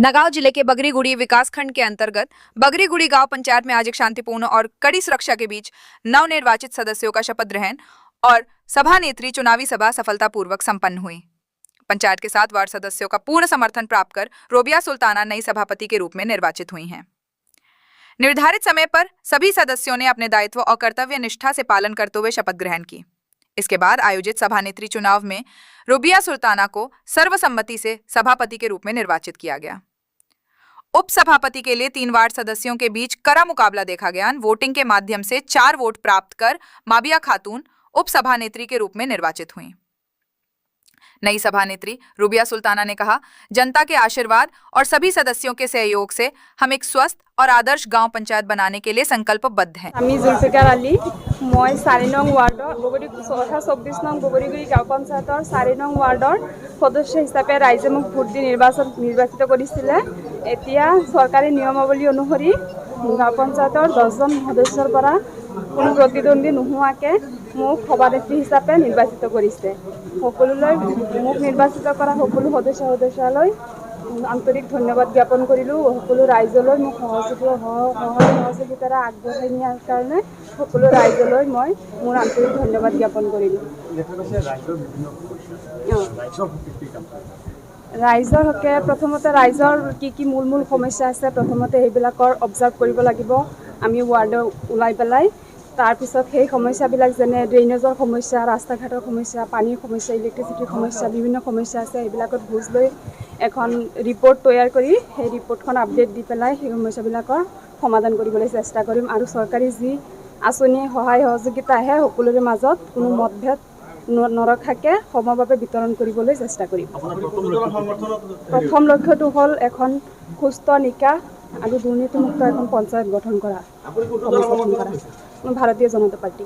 नगांव जिले के बगरीगुड़ी विकासखंड के अंतर्गत बगरीगुड़ी गांव पंचायत में आज एक शांतिपूर्ण और कड़ी सुरक्षा के बीच नवनिर्वाचित सदस्यों का शपथ ग्रहण और सभानेत्री चुनावी सभा सफलतापूर्वक संपन्न हुई। पंचायत के 7 वार्ड सदस्यों का पूर्ण समर्थन प्राप्त कर रोबिया सुल्ताना नई सभापति के रूप में निर्वाचित हुई हैं। निर्धारित समय पर सभी सदस्यों ने अपने दायित्व और कर्तव्य निष्ठा से पालन करते हुए शपथ ग्रहण की। इसके बाद आयोजित सभानेत्री चुनाव में रोबिया सुल्ताना को सर्वसम्मति से सभापति के रूप में निर्वाचित किया गया। उप सभापति के लिए 3 वार्ड सदस्यों के बीच कड़ा मुकाबला देखा गया। वोटिंग के माध्यम से 4 वोट प्राप्त कर माबिया खातून उप सभानेत्री के रूप में निर्वाचित हुई। नई सभानेत्री रोबिया सुल्ताना ने कहा, जनता के आशीर्वाद और सभी सदस्यों के सहयोग से हम एक स्वस्थ और आदर्श गांव पंचायत बनाने के लिए संकल्पबद्ध हैं। আমি জুলফিকাৰ আলী, মই 4 নং ওয়াৰ্ডৰ 24 নং বগৰীগুৰি গাঁও পঞ্চায়তৰ 4 নং ওয়াৰ্ডৰ সদস্য হিচাপে ৰাইজে মোক ভোট দি নিৰ্বাচিত কৰিছিলে। এতিয়া চৰকাৰী নিয়মাৱলী অনুসৰি গাঁও পঞ্চায়তৰ 10 জন সদস্যৰ পৰা কোনো প্ৰতিদ্বন্দ্বী নোহোৱাকৈ মোক সভানেত্ৰী হিচাপে নিৰ্বাচিত কৰিছে। সকলোলৈ মোক নিৰ্বাচিত কৰা সকলো সদস্যলৈ আন্তৰিক ধন্যবাদ জ্ঞাপন কৰিলোঁ। সকলো ৰাইজলৈ মোক সহযোগিতাৰে আগবঢ়াই নিয়াৰ কাৰণে সকলো ৰাইজলৈ মই মোৰ আন্তৰিক ধন্যবাদ জ্ঞাপন কৰিলোঁ। ৰাইজৰ হকে প্ৰথমতে ৰাইজৰ কি মূল সমস্যা আছে প্ৰথমতে সেইবিলাকৰ অবজাৰ্ভ কৰিব লাগিব। আমি ৱাৰ্ডত ওলাই পেলাই তাৰপিছত সেই সমস্যাবিলাক যেনে ড্ৰেইনেজৰ সমস্যা, ৰাস্তা ঘাটৰ সমস্যা, পানীৰ সমস্যা, ইলেক্ট্ৰিচিটিৰ সমস্যা, বিভিন্ন সমস্যা আছে। এইবিলাকত বুজ লৈ এখন ৰিপৰ্ট তৈয়াৰ কৰি সেই ৰিপৰ্টখন আপডেট দি পেলাই সেই সমস্যাবিলাকৰ সমাধান কৰিবলৈ চেষ্টা কৰিম আৰু চৰকাৰী যি আঁচনি সহায় সহযোগিতা আহে সকলোৰে মাজত কোনো মতভেদ নৰখাকে সমভাৱে বিতৰণ কৰিবলৈ চেষ্টা কৰিম। প্ৰথম লক্ষ্যটো হ'ল এখন সুস্থ নিকা আৰু দুৰ্নীতিমুক্ত এখন পঞ্চায়ত গঠন কৰা। ভাৰতীয় জনতা পাৰ্টি।